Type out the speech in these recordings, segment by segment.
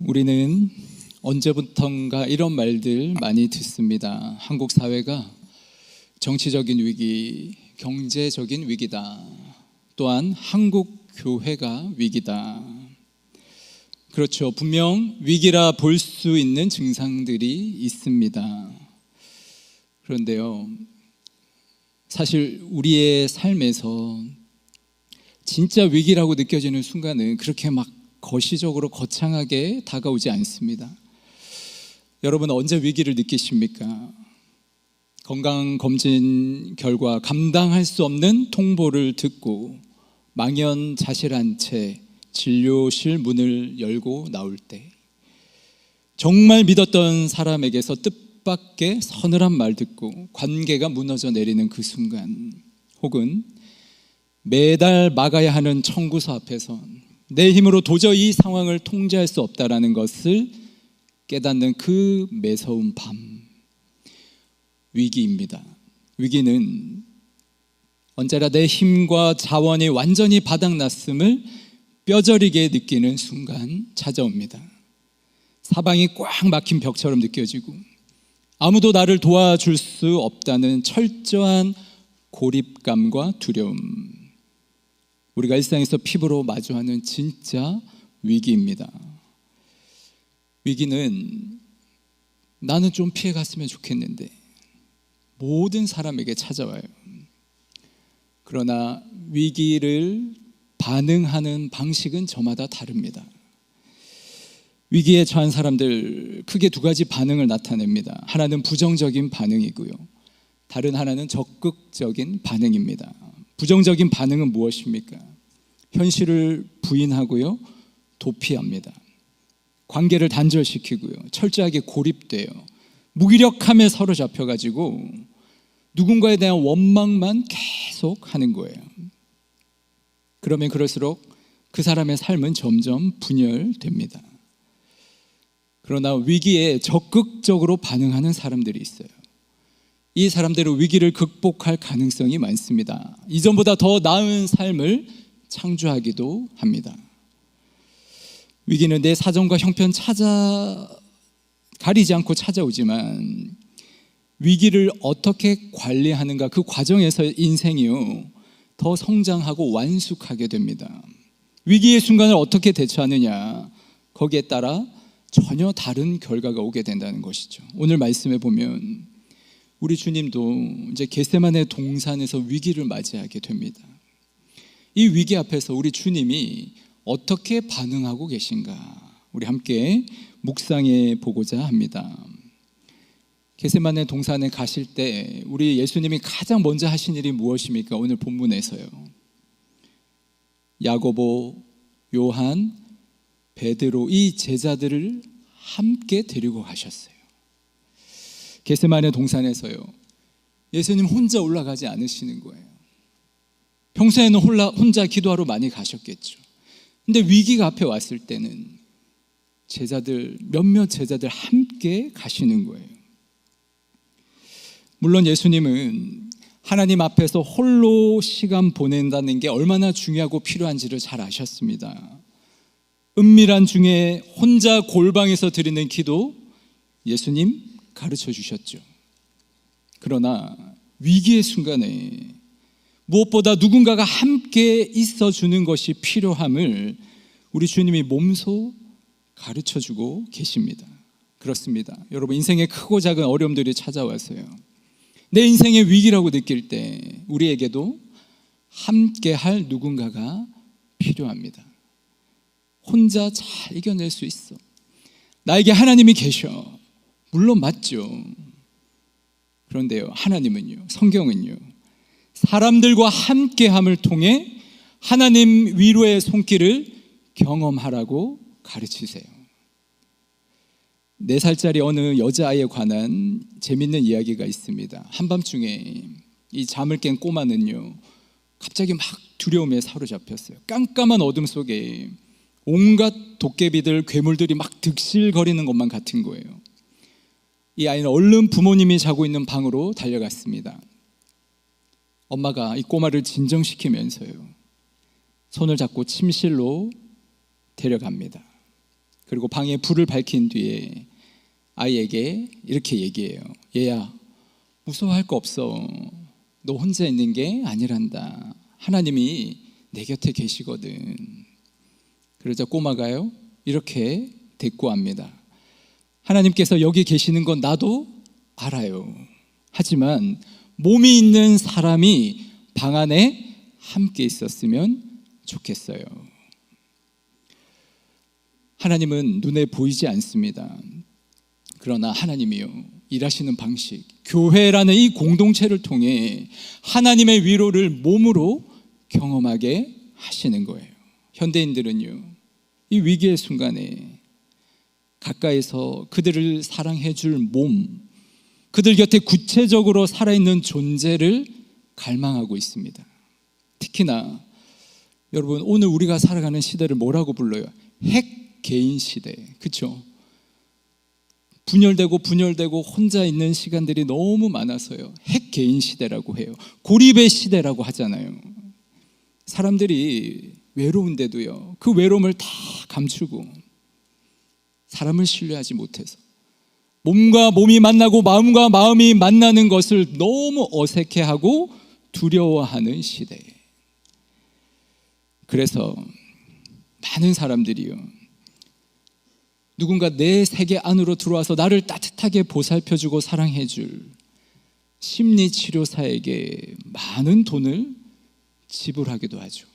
우리는 언제부턴가 이런 말들 많이 듣습니다. 한국 사회가 정치적인 위기, 경제적인 위기다. 또한 한국 교회가 위기다. 그렇죠. 분명 위기라 볼 수 있는 증상들이 있습니다. 그런데요, 사실 우리의 삶에서 진짜 위기라고 느껴지는 순간은 그렇게 막 거시적으로 거창하게 다가오지 않습니다. 여러분 언제 위기를 느끼십니까? 건강검진 결과 감당할 수 없는 통보를 듣고 망연자실한 채 진료실 문을 열고 나올 때, 정말 믿었던 사람에게서 뜻밖의 서늘한 말 듣고 관계가 무너져 내리는 그 순간, 혹은 매달 막아야 하는 청구서 앞에서 내 힘으로 도저히 이 상황을 통제할 수 없다라는 것을 깨닫는 그 매서운 밤, 위기입니다. 위기는 언제나 내 힘과 자원이 완전히 바닥났음을 뼈저리게 느끼는 순간 찾아옵니다. 사방이 꽉 막힌 벽처럼 느껴지고 아무도 나를 도와줄 수 없다는 철저한 고립감과 두려움, 우리가 일상에서 피부로 마주하는 진짜 위기입니다. 위기는 나는 좀 피해갔으면 좋겠는데 모든 사람에게 찾아와요. 그러나 위기를 반응하는 방식은 저마다 다릅니다. 위기에 처한 사람들 크게 두 가지 반응을 나타냅니다. 하나는 부정적인 반응이고요, 다른 하나는 적극적인 반응입니다. 부정적인 반응은 무엇입니까? 현실을 부인하고요, 도피합니다. 관계를 단절시키고요, 철저하게 고립돼요. 무기력함에 사로잡혀가지고 누군가에 대한 원망만 계속 하는 거예요. 그러면 그럴수록 그 사람의 삶은 점점 분열됩니다. 그러나 위기에 적극적으로 반응하는 사람들이 있어요. 이 사람들은 위기를 극복할 가능성이 많습니다. 이전보다 더 나은 삶을 창조하기도 합니다. 위기는 내 사정과 형편 가리지 않고 찾아오지만 위기를 어떻게 관리하는가, 그 과정에서 인생이요 더 성장하고 완숙하게 됩니다. 위기의 순간을 어떻게 대처하느냐, 거기에 따라 전혀 다른 결과가 오게 된다는 것이죠. 오늘 말씀에 보면 우리 주님도 이제 겟세마네 동산에서 위기를 맞이하게 됩니다. 이 위기 앞에서 우리 주님이 어떻게 반응하고 계신가, 우리 함께 묵상해 보고자 합니다. 겟세마네 동산에 가실 때 우리 예수님이 가장 먼저 하신 일이 무엇입니까? 오늘 본문에서요, 야고보, 요한, 베드로 이 제자들을 함께 데리고 가셨어요. 겟세마네 동산에서요, 예수님 혼자 올라가지 않으시는 거예요. 평소에는 혼자 기도하러 많이 가셨겠죠. 근데 위기가 앞에 왔을 때는 몇몇 제자들 함께 가시는 거예요. 물론 예수님은 하나님 앞에서 홀로 시간 보낸다는 게 얼마나 중요하고 필요한지를 잘 아셨습니다. 은밀한 중에 혼자 골방에서 드리는 기도, 예수님 가르쳐 주셨죠. 그러나 위기의 순간에 무엇보다 누군가가 함께 있어 주는 것이 필요함을 우리 주님이 몸소 가르쳐 주고 계십니다. 그렇습니다. 여러분, 인생에 크고 작은 어려움들이 찾아와서요, 내 인생의 위기라고 느낄 때 우리에게도 함께 할 누군가가 필요합니다. 혼자 잘 이겨낼 수 있어, 나에게 하나님이 계셔, 물론 맞죠. 그런데요, 하나님은요, 성경은요, 사람들과 함께함을 통해 하나님 위로의 손길을 경험하라고 가르치세요. 4살짜리 어느 여자아이에 관한 재밌는 이야기가 있습니다. 한밤중에 이 잠을 깬 꼬마는요, 갑자기 막 두려움에 사로잡혔어요. 깜깜한 어둠 속에 온갖 도깨비들, 괴물들이 막 득실거리는 것만 같은 거예요. 이 아이는 얼른 부모님이 자고 있는 방으로 달려갔습니다. 엄마가 이 꼬마를 진정시키면서요, 손을 잡고 침실로 데려갑니다. 그리고 방에 불을 밝힌 뒤에 아이에게 이렇게 얘기해요. 얘야, 무서워할 거 없어. 너 혼자 있는 게 아니란다. 하나님이 내 곁에 계시거든. 그러자 꼬마가요, 이렇게 대꾸합니다. 하나님께서 여기 계시는 건 나도 알아요. 하지만 몸이 있는 사람이 방 안에 함께 있었으면 좋겠어요. 하나님은 눈에 보이지 않습니다. 그러나 하나님이요, 일하시는 방식, 교회라는 이 공동체를 통해 하나님의 위로를 몸으로 경험하게 하시는 거예요. 현대인들은요, 이 위기의 순간에 가까이서 그들을 사랑해 줄 몸, 그들 곁에 구체적으로 살아있는 존재를 갈망하고 있습니다. 특히나 여러분, 오늘 우리가 살아가는 시대를 뭐라고 불러요? 핵 개인 시대. 그렇죠? 분열되고 혼자 있는 시간들이 너무 많아서요, 핵 개인 시대라고 해요. 고립의 시대라고 하잖아요. 사람들이 외로운데도요, 그 외로움을 다 감추고 사람을 신뢰하지 못해서 몸과 몸이 만나고 마음과 마음이 만나는 것을 너무 어색해하고 두려워하는 시대. 그래서 많은 사람들이요, 누군가 내 세계 안으로 들어와서 나를 따뜻하게 보살펴주고 사랑해줄 심리치료사에게 많은 돈을 지불하기도 하죠.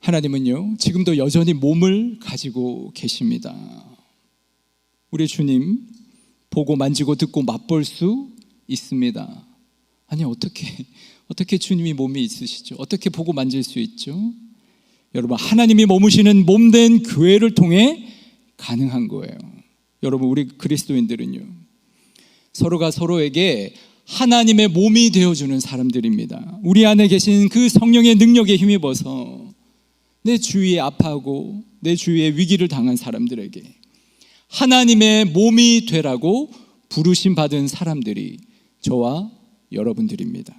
하나님은요, 지금도 여전히 몸을 가지고 계십니다. 우리 주님 보고 만지고 듣고 맛볼 수 있습니다. 아니, 어떻게 주님이 몸이 있으시죠? 어떻게 보고 만질 수 있죠? 여러분, 하나님이 머무시는 몸된 교회를 통해 가능한 거예요. 여러분, 우리 그리스도인들은요, 서로가 서로에게 하나님의 몸이 되어주는 사람들입니다. 우리 안에 계신 그 성령의 능력에 힘입어서 내 주위에 아파하고 내 주위에 위기를 당한 사람들에게 하나님의 몸이 되라고 부르심 받은 사람들이 저와 여러분들입니다.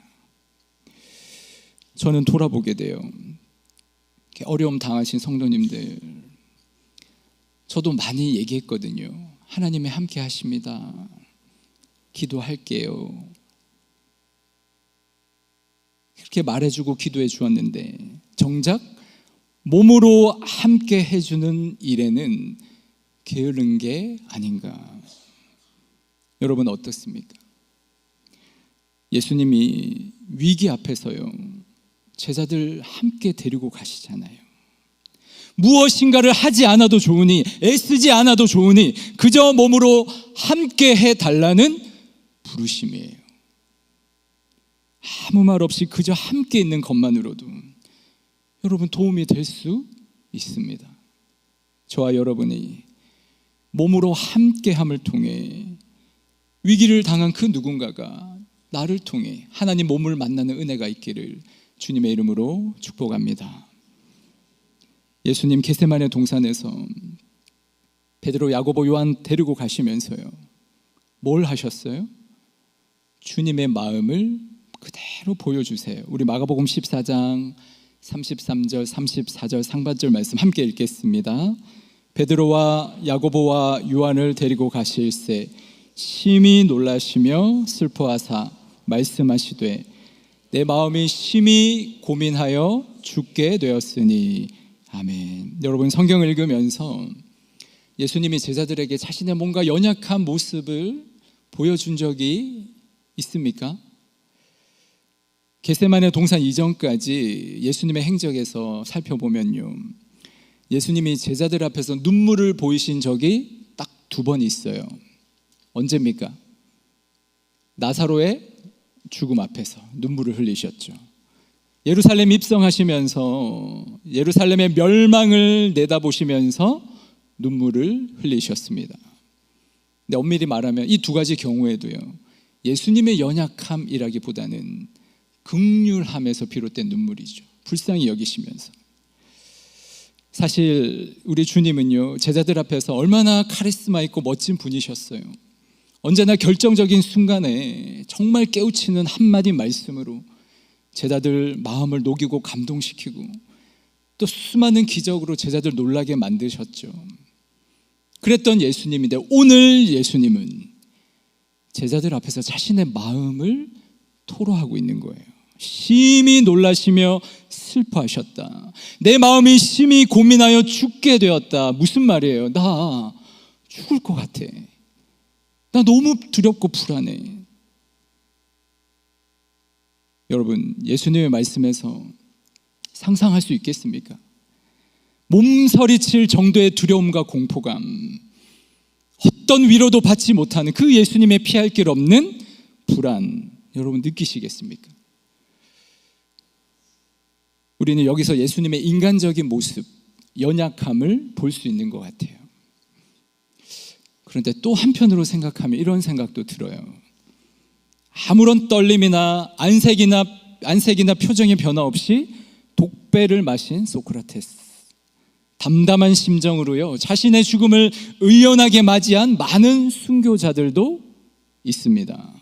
저는 돌아보게 돼요. 어려움 당하신 성도님들, 저도 많이 얘기했거든요. 하나님이 함께 하십니다. 기도할게요. 그렇게 말해주고 기도해 주었는데 정작 몸으로 함께 해주는 일에는 게으른 게 아닌가. 여러분 어떻습니까? 예수님이 위기 앞에서요, 제자들 함께 데리고 가시잖아요. 무엇인가를 하지 않아도 좋으니, 애쓰지 않아도 좋으니 그저 몸으로 함께 해달라는 부르심이에요. 아무 말 없이 그저 함께 있는 것만으로도 여러분 도움이 될 수 있습니다. 저와 여러분이 몸으로 함께함을 통해 위기를 당한 그 누군가가 나를 통해 하나님 몸을 만나는 은혜가 있기를 주님의 이름으로 축복합니다. 예수님 겟세마네 동산에서 베드로, 야고보, 요한 데리고 가시면서요, 뭘 하셨어요? 주님의 마음을 그대로 보여주세요. 우리 마가복음 14장 33절 34절 상반절 말씀 함께 읽겠습니다. 베드로와 야고보와 요한을 데리고 가실새 심히 놀라시며 슬퍼하사 말씀하시되 내 마음이 심히 고민하여 죽게 되었으니. 아멘. 여러분, 성경을 읽으면서 예수님이 제자들에게 자신의 뭔가 연약한 모습을 보여준 적이 있습니까? 겟세마네 동산 이전까지 예수님의 행적에서 살펴보면요, 예수님이 제자들 앞에서 눈물을 보이신 적이 딱 2번 있어요. 언제입니까? 나사로의 죽음 앞에서 눈물을 흘리셨죠. 예루살렘 입성하시면서 예루살렘의 멸망을 내다보시면서 눈물을 흘리셨습니다. 근데 엄밀히 말하면 이 2가지 경우에도요, 예수님의 연약함이라기보다는 긍휼함에서 비롯된 눈물이죠. 불쌍히 여기시면서. 사실 우리 주님은요, 제자들 앞에서 얼마나 카리스마 있고 멋진 분이셨어요. 언제나 결정적인 순간에 정말 깨우치는 한마디 말씀으로 제자들 마음을 녹이고 감동시키고 또 수많은 기적으로 제자들 놀라게 만드셨죠. 그랬던 예수님인데 오늘 예수님은 제자들 앞에서 자신의 마음을 토로하고 있는 거예요. 심히 놀라시며 슬퍼하셨다. 내 마음이 심히 고민하여 죽게 되었다. 무슨 말이에요? 나 죽을 것 같아. 나 너무 두렵고 불안해. 여러분, 예수님의 말씀에서 상상할 수 있겠습니까? 몸서리칠 정도의 두려움과 공포감, 어떤 위로도 받지 못하는 그 예수님의 피할 길 없는 불안, 여러분 느끼시겠습니까? 우리는 여기서 예수님의 인간적인 모습, 연약함을 볼 수 있는 것 같아요. 그런데 또 한편으로 생각하면 이런 생각도 들어요. 아무런 떨림이나 안색이나 표정의 변화 없이 독배를 마신 소크라테스, 담담한 심정으로요 자신의 죽음을 의연하게 맞이한 많은 순교자들도 있습니다.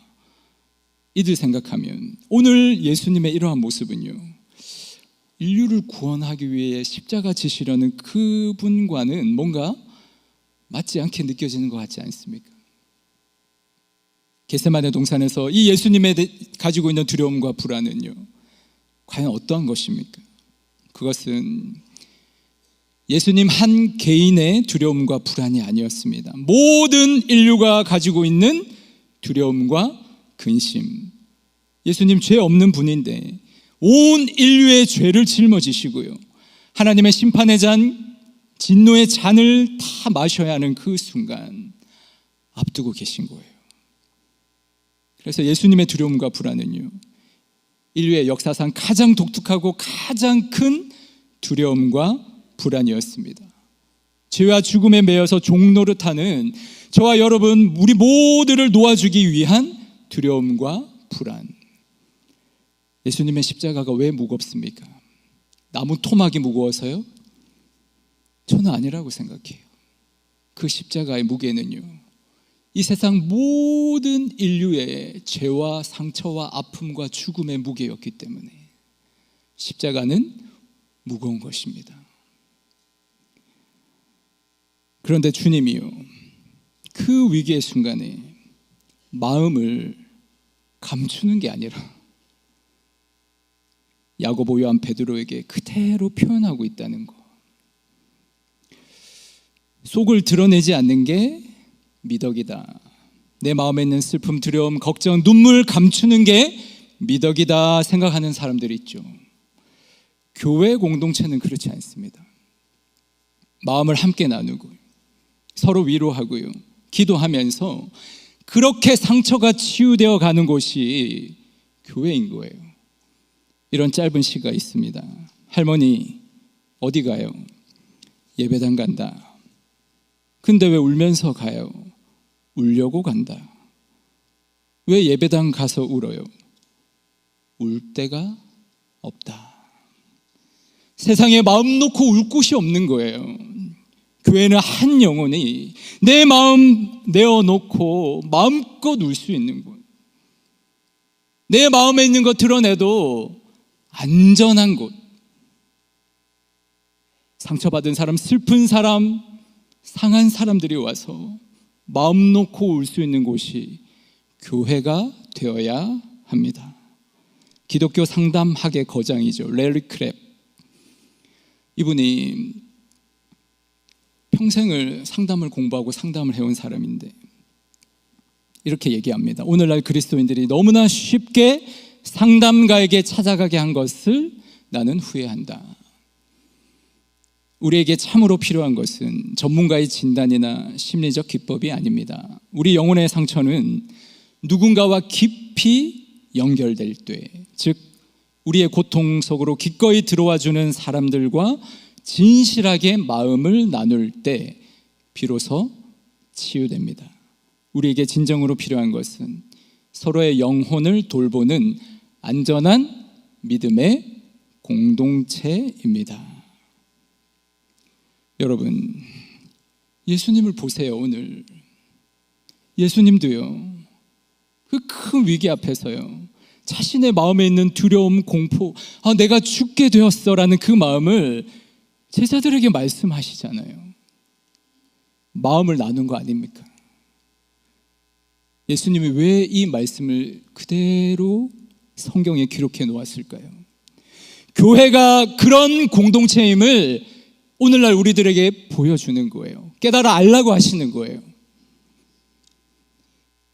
이들 생각하면 오늘 예수님의 이러한 모습은요, 인류를 구원하기 위해 십자가 지시려는 그분과는 뭔가 맞지 않게 느껴지는 것 같지 않습니까? 겟세마네 동산에서 이 예수님의 가지고 있는 두려움과 불안은요, 과연 어떠한 것입니까? 그것은 예수님 한 개인의 두려움과 불안이 아니었습니다. 모든 인류가 가지고 있는 두려움과 근심. 예수님 죄 없는 분인데 온 인류의 죄를 짊어지시고요, 하나님의 심판의 잔, 진노의 잔을 다 마셔야 하는 그 순간 앞두고 계신 거예요. 그래서 예수님의 두려움과 불안은요, 인류의 역사상 가장 독특하고 가장 큰 두려움과 불안이었습니다. 죄와 죽음에 매여서 종노릇하는 저와 여러분, 우리 모두를 놓아주기 위한 두려움과 불안. 예수님의 십자가가 왜 무겁습니까? 나무 토막이 무거워서요? 저는 아니라고 생각해요. 그 십자가의 무게는요, 이 세상 모든 인류의 죄와 상처와 아픔과 죽음의 무게였기 때문에 십자가는 무거운 것입니다. 그런데 주님이요, 그 위기의 순간에 마음을 감추는 게 아니라 야고보, 요한, 베드로에게 그대로 표현하고 있다는 거. 속을 드러내지 않는 게 미덕이다. 내 마음에 있는 슬픔, 두려움, 걱정, 눈물 감추는 게 미덕이다 생각하는 사람들이 있죠. 교회 공동체는 그렇지 않습니다. 마음을 함께 나누고 서로 위로하고요, 기도하면서 그렇게 상처가 치유되어 가는 곳이 교회인 거예요. 이런 짧은 시가 있습니다. 할머니 어디 가요? 예배당 간다. 근데 왜 울면서 가요? 울려고 간다. 왜 예배당 가서 울어요? 울 데가 없다. 세상에 마음 놓고 울 곳이 없는 거예요. 교회는 한 영혼이 내 마음 내어놓고 마음껏 울 수 있는 곳, 내 마음에 있는 거 드러내도 안전한 곳, 상처받은 사람, 슬픈 사람, 상한 사람들이 와서 마음 놓고 울 수 있는 곳이 교회가 되어야 합니다. 기독교 상담학의 거장이죠, 레리 크랩. 이분이 평생을 상담을 공부하고 상담을 해온 사람인데 이렇게 얘기합니다. 오늘날 그리스도인들이 너무나 쉽게 상담가에게 찾아가게 한 것을 나는 후회한다. 우리에게 참으로 필요한 것은 전문가의 진단이나 심리적 기법이 아닙니다. 우리 영혼의 상처는 누군가와 깊이 연결될 때, 즉 우리의 고통 속으로 기꺼이 들어와 주는 사람들과 진실하게 마음을 나눌 때 비로소 치유됩니다. 우리에게 진정으로 필요한 것은 서로의 영혼을 돌보는 안전한 믿음의 공동체입니다. 여러분, 예수님을 보세요. 오늘 예수님도요, 그 큰 위기 앞에서요, 자신의 마음에 있는 두려움, 공포, 내가 죽게 되었어라는 그 마음을 제자들에게 말씀하시잖아요. 마음을 나눈 거 아닙니까? 예수님이 왜 이 말씀을 그대로 성경에 기록해 놓았을까요? 교회가 그런 공동체임을 오늘날 우리들에게 보여주는 거예요. 깨달아 알라고 하시는 거예요.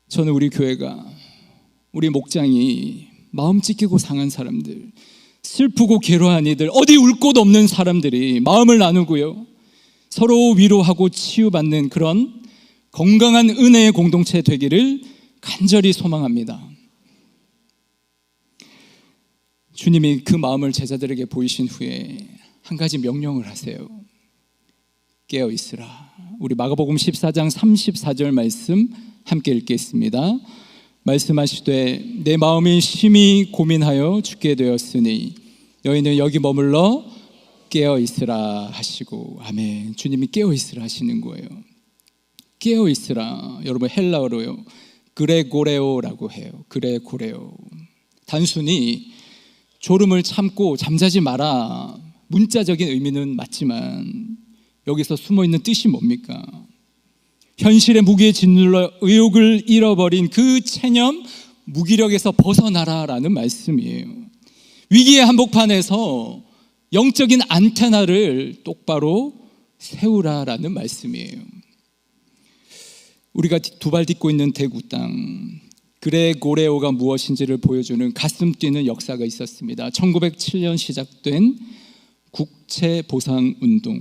저는 우리 교회가, 우리 목장이 마음 찢기고 상한 사람들, 슬프고 괴로워한 이들, 어디 울 곳 없는 사람들이 마음을 나누고요, 서로 위로하고 치유받는 그런 건강한 은혜의 공동체 되기를 간절히 소망합니다. 주님이 그 마음을 제자들에게 보이신 후에 한 가지 명령을 하세요. 깨어 있으라. 우리 마가복음 14장 34절 말씀 함께 읽겠습니다. 말씀하시되 내 마음이 심히 고민하여 죽게 되었으니 너희는 여기 머물러 깨어 있으라 하시고. 아멘. 주님이 깨어 있으라 하시는 거예요. 깨어 있으라, 여러분 헬라어로요 그레고레오라고 해요. 그레고레오. 단순히 졸음을 참고 잠자지 마라, 문자적인 의미는 맞지만 여기서 숨어있는 뜻이 뭡니까? 현실의 무게에 짓눌러 의욕을 잃어버린 그 체념, 무기력에서 벗어나라라는 말씀이에요. 위기의 한복판에서 영적인 안테나를 똑바로 세우라라는 말씀이에요. 우리가 두 발 딛고 있는 대구 땅, 그레고레오가 무엇인지를 보여주는 가슴 뛰는 역사가 있었습니다. 1907년 시작된 국채보상운동.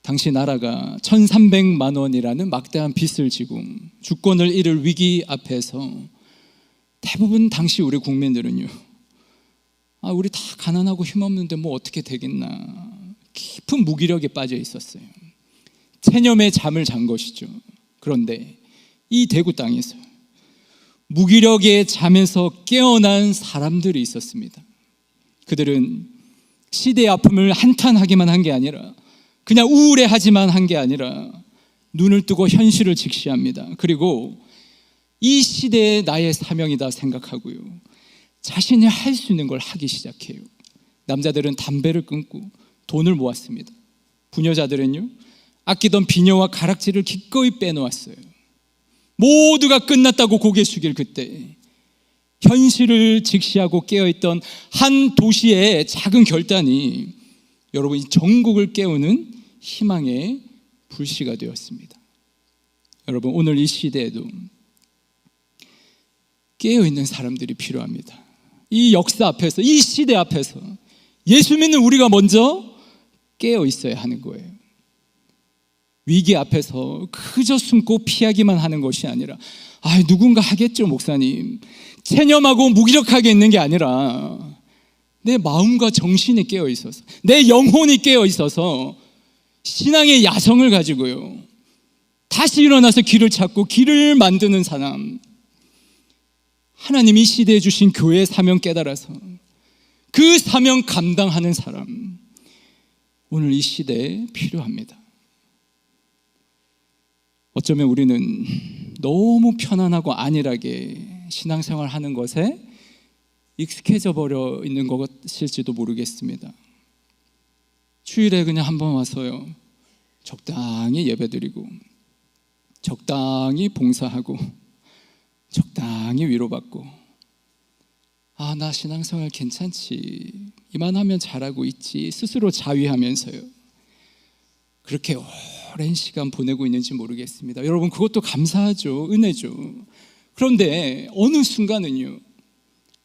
당시 나라가 1,300만 원이라는 막대한 빚을 지고 주권을 잃을 위기 앞에서 대부분 당시 우리 국민들은요, 우리 다 가난하고 힘없는데 뭐 어떻게 되겠나, 깊은 무기력에 빠져 있었어요. 체념에 잠을 잔 것이죠. 그런데 이 대구 땅에서 무기력의 잠에서 깨어난 사람들이 있었습니다. 그들은 시대의 아픔을 한탄하기만 한 게 아니라, 그냥 우울해하지만 한 게 아니라 눈을 뜨고 현실을 직시합니다. 그리고 이 시대의 나의 사명이다 생각하고요, 자신이 할 수 있는 걸 하기 시작해요. 남자들은 담배를 끊고 돈을 모았습니다. 부녀자들은요, 아끼던 비녀와 가락지를 기꺼이 빼놓았어요. 모두가 끝났다고 고개 숙일 그때 현실을 직시하고 깨어있던 한 도시의 작은 결단이 여러분 이 전국을 깨우는 희망의 불씨가 되었습니다. 여러분, 오늘 이 시대에도 깨어있는 사람들이 필요합니다. 이 역사 앞에서, 이 시대 앞에서 예수 믿는 우리가 먼저 깨어 있어야 하는 거예요. 위기 앞에서 그저 숨고 피하기만 하는 것이 아니라, 누군가 하겠죠 목사님, 체념하고 무기력하게 있는 게 아니라 내 마음과 정신이 깨어 있어서, 내 영혼이 깨어 있어서 신앙의 야성을 가지고요 다시 일어나서 길을 찾고 길을 만드는 사람, 하나님이 시대에 주신 교회의 사명 깨달아서 그 사명 감당하는 사람, 오늘 이 시대에 필요합니다. 어쩌면 우리는 너무 편안하고 안일하게 신앙생활 하는 것에 익숙해져 버려 있는 것일지도 모르겠습니다. 주일에 그냥 한번 와서요 적당히 예배드리고 적당히 봉사하고 적당히 위로받고, 나 신앙생활 괜찮지, 이만하면 잘하고 있지 스스로 자위하면서요 그렇게 오랜 시간 보내고 있는지 모르겠습니다. 여러분, 그것도 감사하죠. 은혜죠. 그런데 어느 순간은요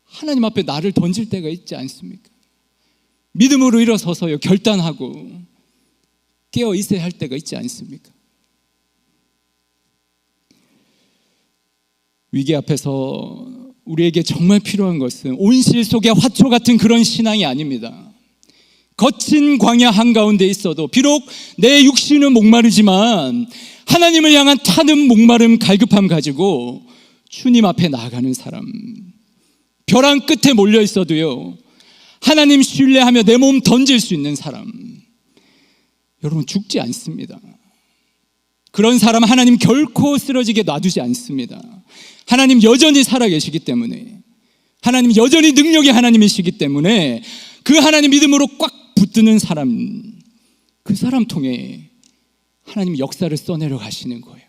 하나님 앞에 나를 던질 때가 있지 않습니까? 믿음으로 일어서서요 결단하고 깨어 있어야 할 때가 있지 않습니까? 위기 앞에서 우리에게 정말 필요한 것은 온실 속의 화초 같은 그런 신앙이 아닙니다. 거친 광야 한가운데 있어도 비록 내 육신은 목마르지만 하나님을 향한 타는 목마름, 갈급함 가지고 주님 앞에 나아가는 사람, 벼랑 끝에 몰려 있어도요 하나님 신뢰하며 내 몸 던질 수 있는 사람, 여러분 죽지 않습니다. 그런 사람 하나님 결코 쓰러지게 놔두지 않습니다. 하나님 여전히 살아계시기 때문에, 하나님 여전히 능력의 하나님이시기 때문에 그 하나님 믿음으로 꽉 붙드는 사람, 그 사람 통해 하나님 역사를 써내려 가시는 거예요.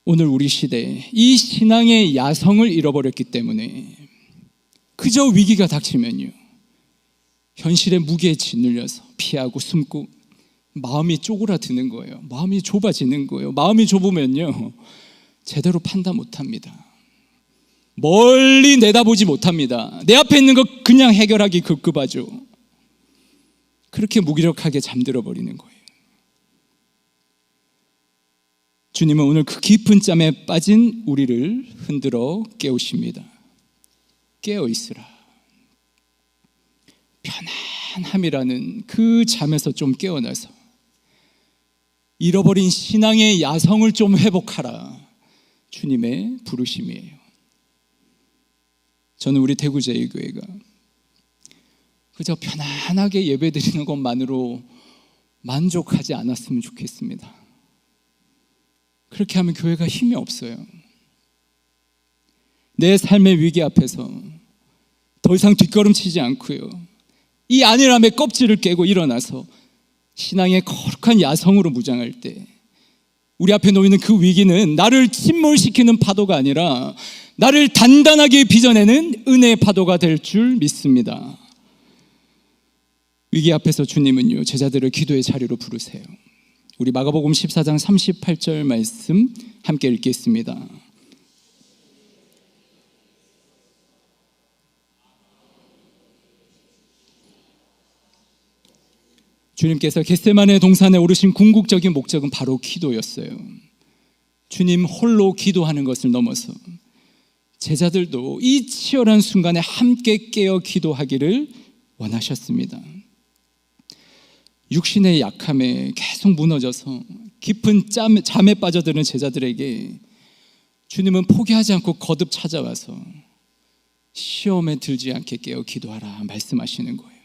오늘 우리 시대에 이 신앙의 야성을 잃어버렸기 때문에 그저 위기가 닥치면요, 현실의 무게에 짓눌려서 피하고 숨고 마음이 쪼그라드는 거예요. 마음이 좁아지는 거예요. 마음이 좁으면요, 제대로 판단 못합니다. 멀리 내다보지 못합니다. 내 앞에 있는 거 그냥 해결하기 급급하죠. 그렇게 무기력하게 잠들어 버리는 거예요. 주님은 오늘 그 깊은 잠에 빠진 우리를 흔들어 깨우십니다. 깨어 있으라. 편안함이라는 그 잠에서 좀 깨어나서 잃어버린 신앙의 야성을 좀 회복하라. 주님의 부르심이에요. 저는 우리 대구제일교회가 그저 편안하게 예배드리는 것만으로 만족하지 않았으면 좋겠습니다. 그렇게 하면 교회가 힘이 없어요. 내 삶의 위기 앞에서 더 이상 뒷걸음치지 않고요, 이 안일함의 껍질을 깨고 일어나서 신앙의 거룩한 야성으로 무장할 때 우리 앞에 놓이는 그 위기는 나를 침몰시키는 파도가 아니라 나를 단단하게 빚어내는 은혜의 파도가 될 줄 믿습니다. 위기 앞에서 주님은요, 제자들을 기도의 자리로 부르세요. 우리 마가복음 14장 38절 말씀 함께 읽겠습니다. 주님께서 겟세마네 동산에 오르신 궁극적인 목적은 바로 기도였어요. 주님 홀로 기도하는 것을 넘어서 제자들도 이 치열한 순간에 함께 깨어 기도하기를 원하셨습니다. 육신의 약함에 계속 무너져서 깊은 잠에 빠져드는 제자들에게 주님은 포기하지 않고 거듭 찾아와서 시험에 들지 않게 깨어 기도하라 말씀하시는 거예요.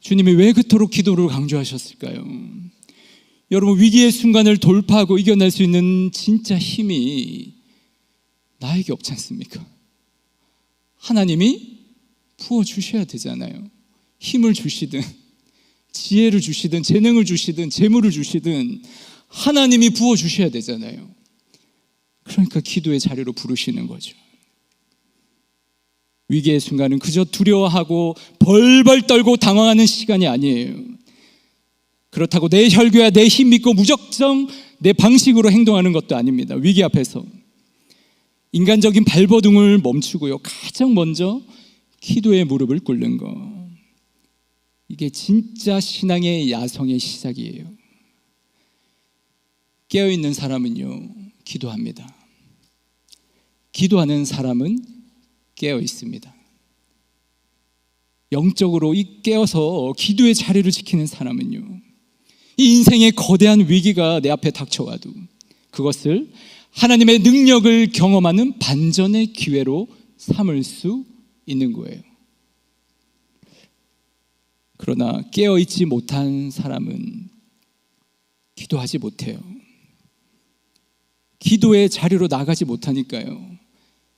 주님이 왜 그토록 기도를 강조하셨을까요? 여러분, 위기의 순간을 돌파하고 이겨낼 수 있는 진짜 힘이 나에게 없지 않습니까? 하나님이 부어주셔야 되잖아요. 힘을 주시든 지혜를 주시든 재능을 주시든 재물을 주시든 하나님이 부어주셔야 되잖아요. 그러니까 기도의 자리로 부르시는 거죠. 위기의 순간은 그저 두려워하고 벌벌 떨고 당황하는 시간이 아니에요. 그렇다고 내 혈교야 내 힘 믿고 무작정 내 방식으로 행동하는 것도 아닙니다. 위기 앞에서 인간적인 발버둥을 멈추고요, 가장 먼저 기도의 무릎을 꿇는 거, 이게 진짜 신앙의 야성의 시작이에요. 깨어있는 사람은요, 기도합니다. 기도하는 사람은 깨어 있습니다. 영적으로 이 깨어서 기도의 자리를 지키는 사람은요, 이 인생의 거대한 위기가 내 앞에 닥쳐와도 그것을 하나님의 능력을 경험하는 반전의 기회로 삼을 수 있는 거예요. 그러나 깨어있지 못한 사람은 기도하지 못해요. 기도의 자리로 나가지 못하니까요,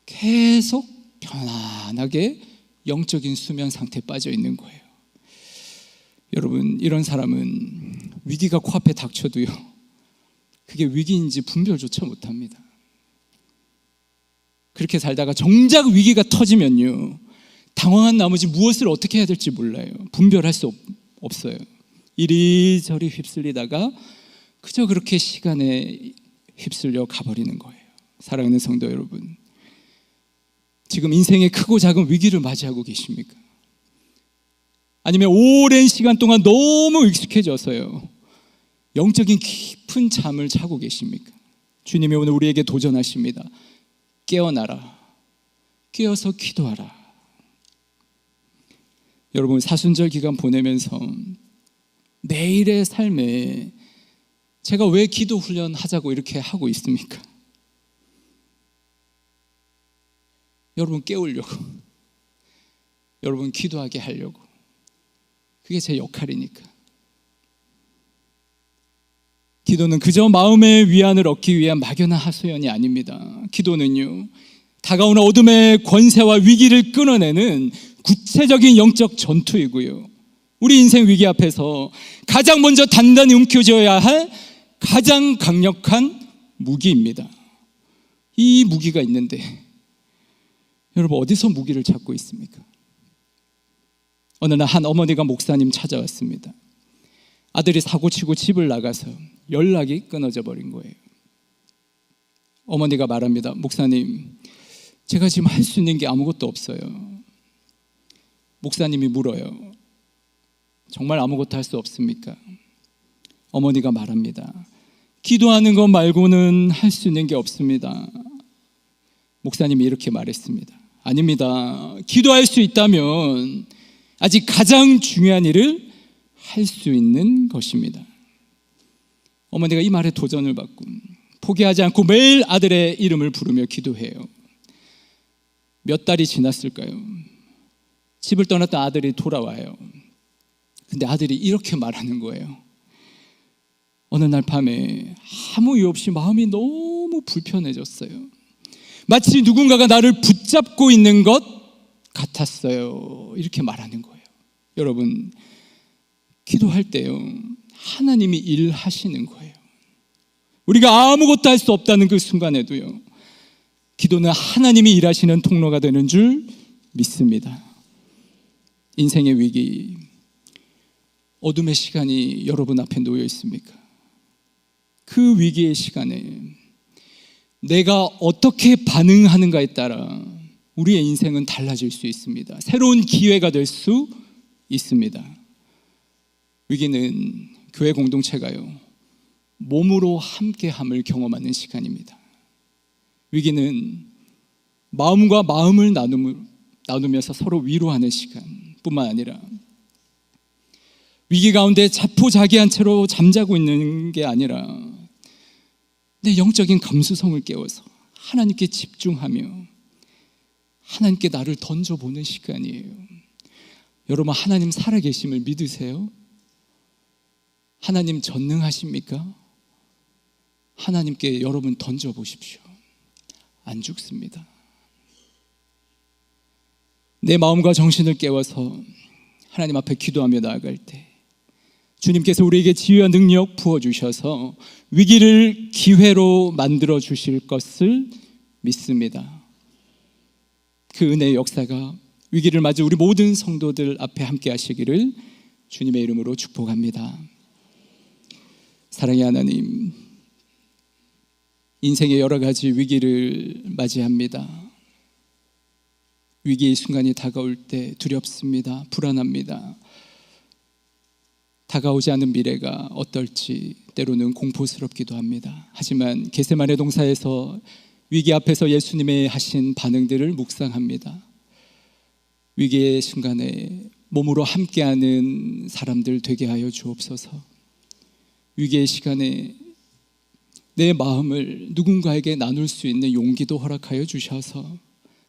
계속 편안하게 영적인 수면 상태에 빠져 있는 거예요. 여러분, 이런 사람은 위기가 코앞에 닥쳐도요, 그게 위기인지 분별조차 못합니다. 그렇게 살다가 정작 위기가 터지면요, 당황한 나머지 무엇을 어떻게 해야 될지 몰라요. 분별할 수 없어요. 이리저리 휩쓸리다가 그저 그렇게 시간에 휩쓸려 가버리는 거예요. 사랑하는 성도 여러분, 지금 인생의 크고 작은 위기를 맞이하고 계십니까? 아니면 오랜 시간 동안 너무 익숙해져서요, 영적인 깊은 잠을 자고 계십니까? 주님이 오늘 우리에게 도전하십니다. 깨어나라. 깨어서 기도하라. 여러분, 사순절 기간 보내면서 매일의 삶에 제가 왜 기도 훈련 하자고 이렇게 하고 있습니까? 여러분 깨우려고, 여러분 기도하게 하려고. 그게 제 역할이니까. 기도는 그저 마음의 위안을 얻기 위한 막연한 하소연이 아닙니다. 기도는요, 다가오는 어둠의 권세와 위기를 끊어내는 구체적인 영적 전투이고요. 우리 인생 위기 앞에서 가장 먼저 단단히 움켜쥐어야 할 가장 강력한 무기입니다. 이 무기가 있는데 여러분 어디서 무기를 찾고 있습니까? 어느 날 한 어머니가 목사님 찾아왔습니다. 아들이 사고치고 집을 나가서 연락이 끊어져 버린 거예요. 어머니가 말합니다. 목사님, 제가 지금 할 수 있는 게 아무것도 없어요. 목사님이 물어요. 정말 아무것도 할 수 없습니까? 어머니가 말합니다. 기도하는 것 말고는 할 수 있는 게 없습니다. 목사님이 이렇게 말했습니다. 아닙니다. 기도할 수 있다면 아직 가장 중요한 일을 할 수 있는 것입니다. 어머니가 이 말에 도전을 받고 포기하지 않고 매일 아들의 이름을 부르며 기도해요. 몇 달이 지났을까요? 집을 떠났던 아들이 돌아와요. 근데 아들이 이렇게 말하는 거예요. 어느 날 밤에 아무 이유 없이 마음이 너무 불편해졌어요. 마치 누군가가 나를 붙잡고 있는 것 같았어요. 이렇게 말하는 거예요. 여러분, 기도할 때요, 하나님이 일하시는 거예요. 우리가 아무것도 할 수 없다는 그 순간에도요, 기도는 하나님이 일하시는 통로가 되는 줄 믿습니다. 인생의 위기, 어둠의 시간이 여러분 앞에 놓여 있습니까? 그 위기의 시간에 내가 어떻게 반응하는가에 따라 우리의 인생은 달라질 수 있습니다. 새로운 기회가 될 수 있습니다. 위기는 교회 공동체가요, 몸으로 함께함을 경험하는 시간입니다. 위기는 마음과 마음을 나누면서 서로 위로하는 시간뿐만 아니라 위기 가운데 자포자기한 채로 잠자고 있는 게 아니라 내 영적인 감수성을 깨워서 하나님께 집중하며 하나님께 나를 던져보는 시간이에요. 여러분, 하나님 살아계심을 믿으세요? 하나님 전능하십니까? 하나님께 여러분 던져보십시오. 안 죽습니다. 내 마음과 정신을 깨워서 하나님 앞에 기도하며 나아갈 때 주님께서 우리에게 지혜와 능력 부어주셔서 위기를 기회로 만들어 주실 것을 믿습니다. 그 은혜의 역사가 위기를 맞은 우리 모든 성도들 앞에 함께 하시기를 주님의 이름으로 축복합니다. 사랑의 하나님, 인생의 여러 가지 위기를 맞이합니다. 위기의 순간이 다가올 때 두렵습니다. 불안합니다. 다가오지 않은 미래가 어떨지 때로는 공포스럽기도 합니다. 하지만 겟세마네 동산에서 위기 앞에서 예수님의 하신 반응들을 묵상합니다. 위기의 순간에 몸으로 함께하는 사람들 되게 하여 주옵소서. 위기의 시간에 내 마음을 누군가에게 나눌 수 있는 용기도 허락하여 주셔서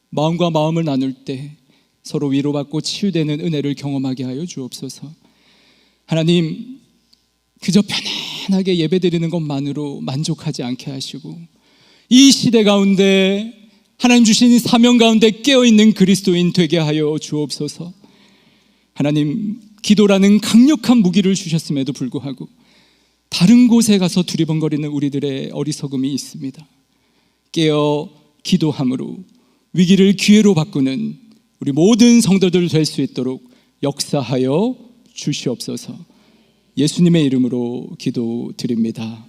마음과 마음을 나눌 때 서로 위로받고 치유되는 은혜를 경험하게 하여 주옵소서. 하나님, 그저 편안하게 예배드리는 것만으로 만족하지 않게 하시고 이 시대 가운데 하나님 주신 사명 가운데 깨어있는 그리스도인 되게 하여 주옵소서. 하나님, 기도라는 강력한 무기를 주셨음에도 불구하고 다른 곳에 가서 두리번거리는 우리들의 어리석음이 있습니다. 깨어 기도함으로 위기를 기회로 바꾸는 우리 모든 성도들 될 수 있도록 역사하여 주시옵소서. 예수님의 이름으로 기도드립니다.